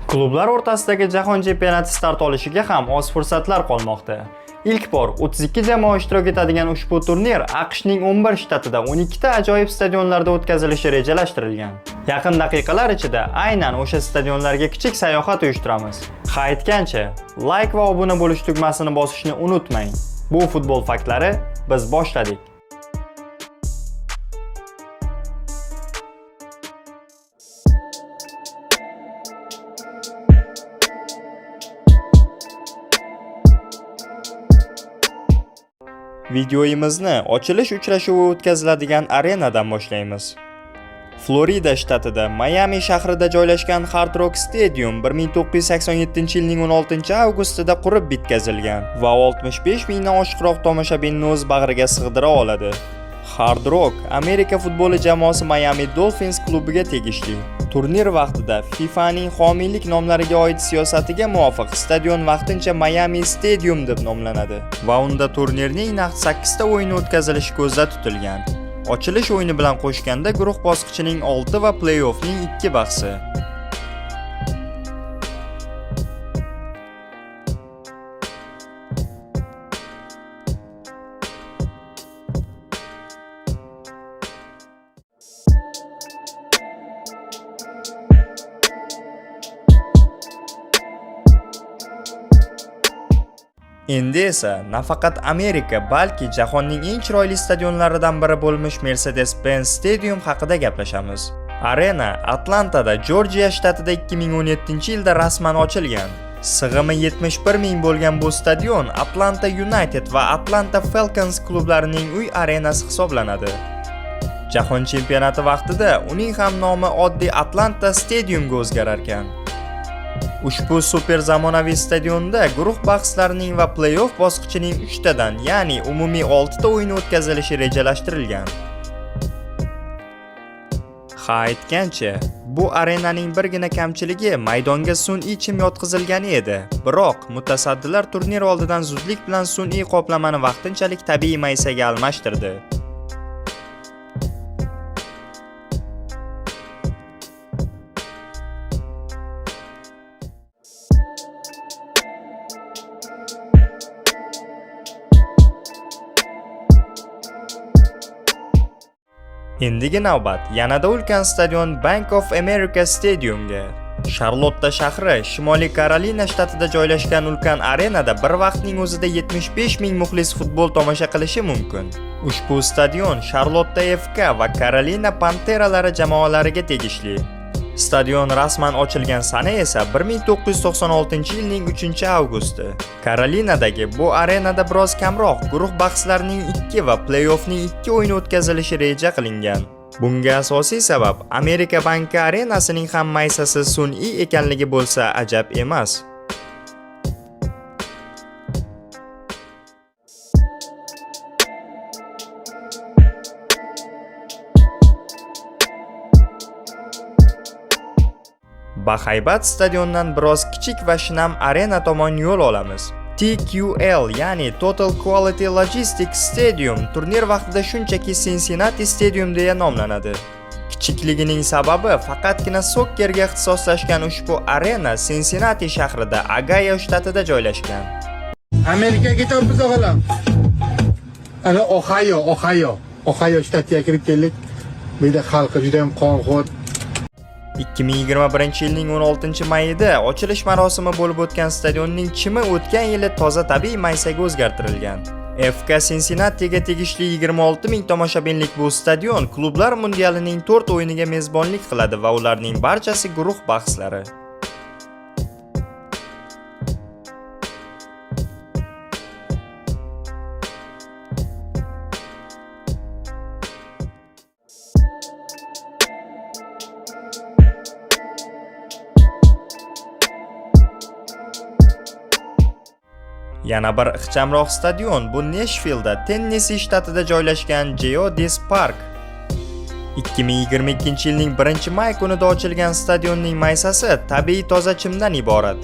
Klublar o'rtasidagi jahon chempionati start olishiga ham oz fursatlar qolmoqda. İlk bor 32 jamoa ishtirok etadigan ushbu turnir AQShning 11 shtatida 12 ta ajoyib stadionlarda o'tkazilishi rejalashtirilgan. Yaqin daqiqalar ichida aynan o'sha stadionlarga kichik sayohat uyushtiramiz. Ha aytgancha, like va obuna bo'lish tugmasini bosishni unutmang. Bu futbol faktlari, biz boshladik. Videoyimizni ochilish uchrashuvi o'tkaziladigan arenadan boshlaymiz. Florida shtatida Miami shahrida joylashgan Hard Rock Stadium 1987-yilning 16-avgustida qurib bitkazilgan va 65 mingdan oshiqroq tomoshabinni o'z bag'riga sig'dira oladi. Hard Rock Amerika futboli jamoasi Miami Dolphins klubiga tegishli. Turnir vaqtida FIFAning homiylik nomlariga oid siyosatiga muvofiq stadion vaqtincha Miami Stadium deb nomlanadi va unda turnirning naqd 8 ta o'yini o'tkazilishi ko'zda tutilgan. Ochilish o'yini bilan qo'shganda guruh bosqichining 6 va play-offning 2 bahsi. Endi esa nafaqat Amerika, balki jahonning eng chiroyli stadionlaridan biri bo'lmish Mercedes-Benz Stadium haqida gaplashamiz. Arena Atlantada, Jorjiya shtatida 2017-yilda rasman ochilgan. Sig'imi 71 ming bo'lgan bu stadion Atlanta United va Atlanta Falcons klublarining uy arenasi hisoblanadi. Jahon chempionati vaqtida uning ham nomi oddiy Atlanta Stadiumga o'zgarar ekan. Ushbu super zamonaviy stadionda guruh bahslarining va play-off bosqichining 3 tadan, ya'ni umumiy 6 ta o'yin o'tkazilishi rejalashtirilgan. Ha aytgancha, bu arenaning birgina kamchiligi maydonga sun'iy chim yotqizilgani edi. Biroq mutasaddilar turnir oldidan zudlik bilan sun'iy qoplamani vaqtinchalik tabiiy maysaga almashtirdi. Endigi navbat yanada ulkan stadion Bank of America Stadiumga. Charlotte shahri Shimoliy Karolina shtatida joylashgan ulkan arenada bir vaqtning o'zida 75 ming muxlis futbol tomosha qilishi mumkin. Ushbu stadion Charlotte FK va Carolina Pantheralari jamoalariga tegishli. Stadion rasman ochilgan sana esa 1996-yilning 3-avgusti. Karolinadagi bu arenada biroz kamroq guruh bahslarining 2 va play-offning 2 o'yini o'tkazilishi reja qilingan. Bunga asosiy sabab Amerika banki arenasining ham maysasi sun'iy ekanligi bo'lsa ajab emas. Bahaybat stadiondan biroz kichik va shinam arena tomon yo'l olamiz. TQL, ya'ni Total Quality Logistics Stadium turnir vaqtida shunchaki Cincinnati Stadium deya nomlanadi. Kichikligining sababi faqatgina sokkerga ixtisoslashgan ushbu arena Cincinnati shahrida, Ohio shtatida joylashgan. Amerikaga ketamiz o'g'lim. Ana Ohio shtatiga kirib keldik. Bu yerda xalqi juda ham qonxo'r. 2021-yilning 16-mayida ochilish marosimi bo'lib o'tgan stadionning chimi o'tgan yili toza tabiiy maysaga o'zgartirilgan. FK Cincinnatiga tegishli 26 ming tomoshabinlik bu stadion klublar mundialining 4 o'yiniga mezbonlik qiladi va ularning barchasi guruh bahslari. Yana bir ixchamroq stadion bu Nashvillda, Tennessee shtatida joylashgan Geodis Park. 2022-yilning 1-may kunida ochilgan stadionning maysasi tabiiy toza chimdan iborat.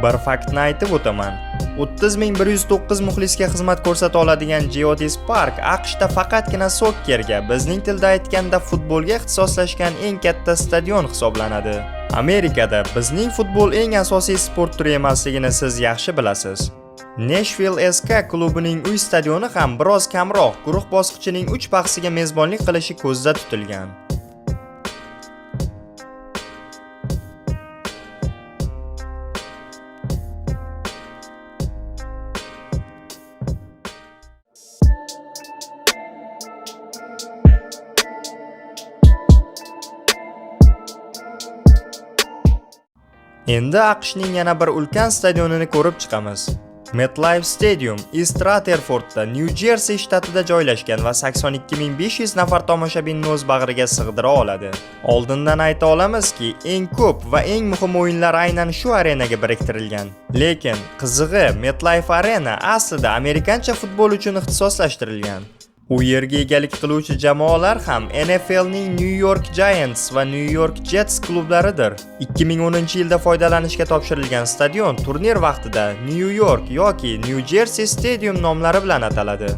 Bir faktni aytib o'taman. 30,109 muxlisga xizmat ko'rsata oladigan Geodis Park AQShda faqatgina sokkerga, bizning tilda aytganda futbolga ixtisoslashgan eng katta stadion hisoblanadi. Amerikada bizning futbol eng asosiy sport turi emasligini siz yaxshi bilasiz. Nashville SK klubining uy stadioni ham biroz kamroq, guruh bosqichining 3 bahsiga mezbonlik qilishi ko'zda tutilgan. Endi AQShning yana bir ulkan stadionini ko'rib chiqamiz. MetLife Stadium East Rutherfordda, New Jersey shtatida joylashgan va 82,500 nafar tomoshabinni o'z bag'riga sig'dira oladi. Oldindan ayta olamizki, eng ko'p va eng muhim o'yinlar aynan shu arenaga biriktirilgan. Lekin qizig'i, MetLife Arena aslida amerikancha futbol uchun ixtisoslashtirilgan. U yerga egalik qiluvchi jamoalar ham NFLning New York Giants va New York Jets klublaridir. 2010-yilda foydalanishga topshirilgan stadion turnir vaqtida New York yoki New Jersey Stadium nomlari bilan ataladi.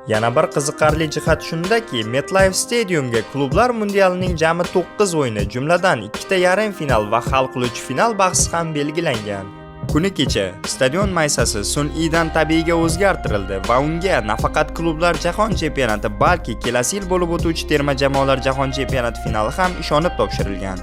Yana bir qiziqarli jihat shundaki, MetLife Stadiumga klublar mundialining jami 9 o'yini, jumladan 2 ta yarim final va hal qiluvchi final bahsi ham belgilangan. Kuni kecha stadion maysasi sun'iydan tabiiyga o'zgartirildi va unga nafaqat klublar jahon chempionati, balki kelasi yil bo'lib o'tuvchi terma jamoalar jahon chempionati finali ham ishonib topshirilgan.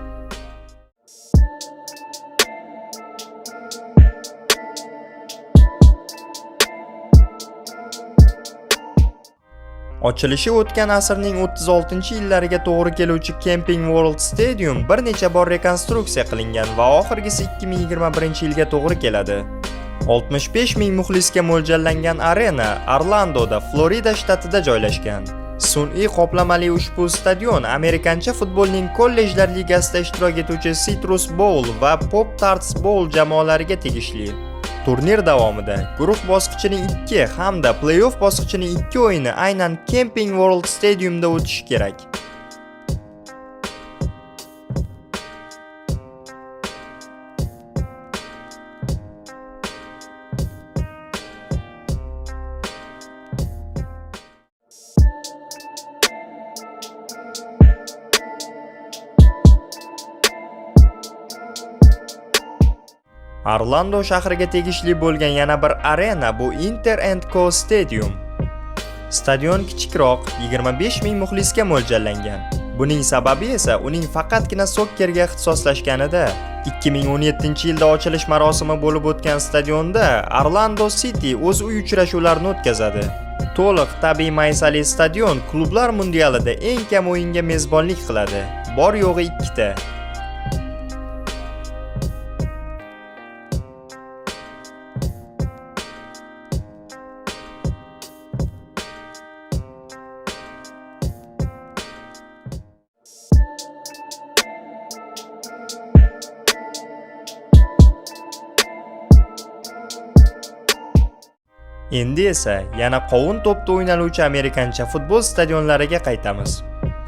Ochilishi o'tgan asrning 36-yillariga to'g'ri keluvchi Camping World Stadium bir necha bor rekonstruksiya qilingan va oxirgisi 2021-yilga to'g'ri keladi. 65,000 muxlisga mo'ljallangan arena Orlandoda, Florida shtatida joylashgan. Sun'iy qoplamali ushbu stadion amerikancha futbolning kollejlar ligasida ishtirok etuvchi Citrus Bowl va Pop-Tarts Bowl jamoalariga tegishli. Turnir davomida guruh bosqichining 2 hamda play-off bosqichining 2 o'yini aynan Camping World Stadiumda o'tishi kerak. Orlando shahriga tegishli bo'lgan yana bir arena bu Inter & Co Stadium. Stadion kichikroq, 25,000 muxlisga mo'ljallangan. Buning sababi esa uning faqatgina sokkerga ixtisoslashganida. 2017-yilda ochilish marosimi bo'lib o'tgan stadionda Orlando City o'z uy uchrashuvlarini o'tkazadi. To'liq tabiiy maysali stadion klublar mundialida eng kam o'yinga mezbonlik qiladi. Bor yo'g'i 2 ta. Endi esa yana qovun to'pda o'ynaluvchi amerikancha futbol stadionlariga qaytamiz.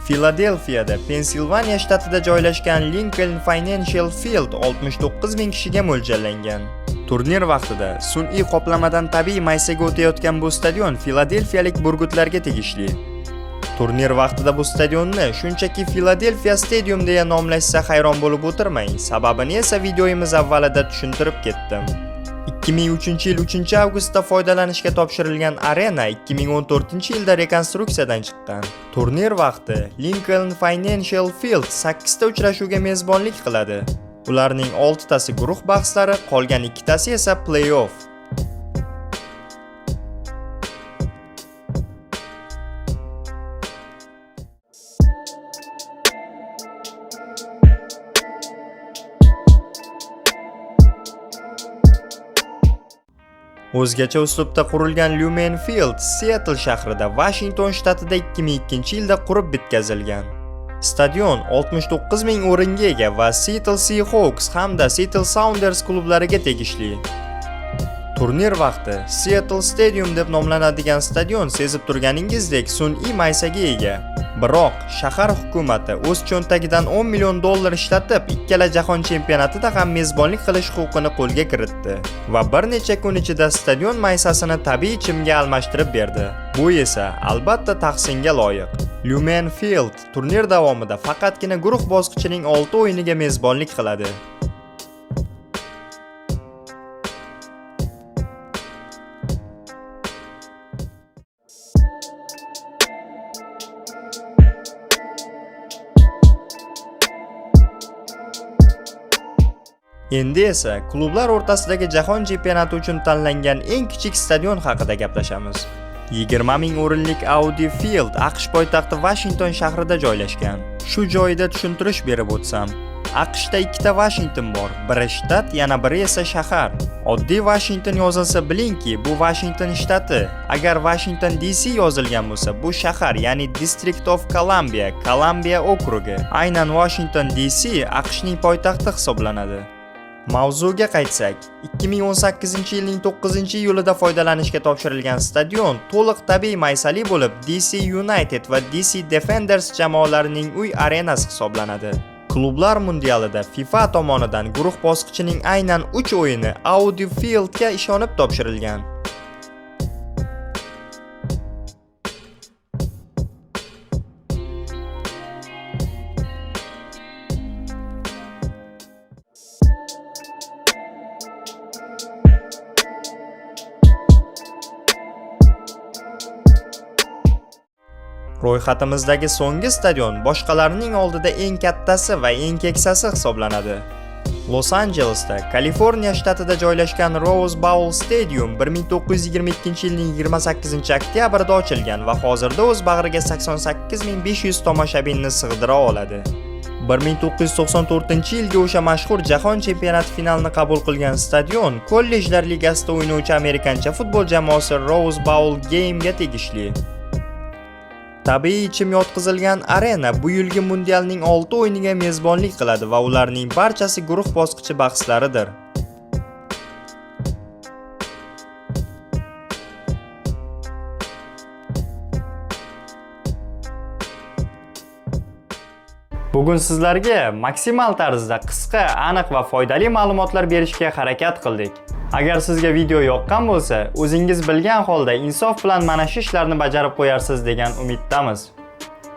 Filadelfiyada, Pensilvaniya shtatida joylashgan Lincoln Financial Field 69,000 kishiga mo'ljallangan. Turnir vaqtida sun'iy qoplamadan tabiiy maysaga o'tayotgan bu stadion filadelfiyalik burgutlarga tegishli. Turnir vaqtida bu stadionni shunchaki Philadelphia Stadium deya nomlashsa hayron bo'lib o'tirmang. Sababini esa videoyimiz avvalida tushuntirib ketdim. 2003-yil 3-avgustda foydalanishga topshirilgan arena 2014-yilda rekonstruksiyadan chiqqan. Turnir vaqti Lincoln Financial Field 8 ta uchrashuvga mezbonlik qiladi. Ularning 6 tasi guruh bahslari, qolgan 2 tasi esa play-off. O'zgacha uslubda qurilgan Lumen Field Seattle shahrida, Washington shtatida 2002-yilda qurib bitkazilgan. Stadion 69,000 o'ringa ega va Seattle Seahawks hamda Seattle Sounders klublariga tegishli. Turnir vaqti Seattle Stadium deb nomlanadigan stadion sezib turganingizdek sun'iy maysaga ega. Biroq shahar hukumati o'z cho'ntagidan 10 million dollar ishlatib, ikkala jahon chempionatida ham mezbonlik qilish huquqini qo'lga kiritdi va bir necha kun ichida stadion maysasini tabiiy chimga almashtirib berdi. Bu esa albatta tahsinga loyiq. Lumen Field turnir davomida faqatgina guruh bosqichining 6 o'yiniga mezbonlik qiladi. Endi esa klublar o'rtasidagi jahon chempionati uchun tanlangan eng kichik stadion haqida gaplashamiz. 20 ming o'rinlik Audi Field AQSh poytaxti Washington shahrida joylashgan. Shu joyida tushuntirish berib o'tsam, AQShda ikkita Washington bor, biri shtat, yana biri esa shahar. Oddiy Washington yozilsa bilingki, bu Washington shtati. Agar Washington DC yozilgan bo'lsa, bu shahar, ya'ni District of Columbia, Columbia okrugi. Aynan Washington DC AQShning poytaxti hisoblanadi. Mavzuga qaytsak, 2018-yilning 9-iyulida foydalanishga topshirilgan stadion to'liq tabiiy maysali bo'lib, DC United va DC Defenders jamoalarining uy arenasi hisoblanadi. Klublar mundialida FIFA tomonidan guruh bosqichining aynan 3 o'yini Audi Fieldga ishonib topshirilgan. Ro'yxatimizdagi so'nggi stadion boshqalarning oldida eng kattasi va eng keksasi hisoblanadi. Los Anjelesda, Kaliforniya shtatida joylashgan Rose Bowl Stadium 1922-yilning 28-oktyabrida ochilgan va hozirda o'z bag'riga 88,500 tomoshabinni sig'dira oladi. 1994-yilga o'sha mashhur jahon chempionati finalini qabul qilgan stadion kollejlar ligasida o'ynovchi amerikancha futbol jamoasi Rose Bowl Game'ga tegishli. Tabiiy chim yotqizilgan arena bu yilgi mundialning 6 o'yiniga mezbonlik qiladi va ularning barchasi guruh bosqichi bahslaridir. Bugun sizlarga maksimal tarzda qisqa, aniq va foydali ma'lumotlar berishga harakat qildik. Agar sizga video yoqqan bo'lsa, o'zingiz bilgan holda insof bilan mana shu ishlarni bajarib qo'yarsiz degan umiddamiz.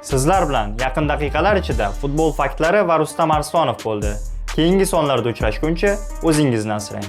Sizlar bilan yaqin daqiqalar ichida futbol faktlari va Rustam Arsonov bo'ldi. Keyingi sonlarda uchrashguncha o'zingizni asrang.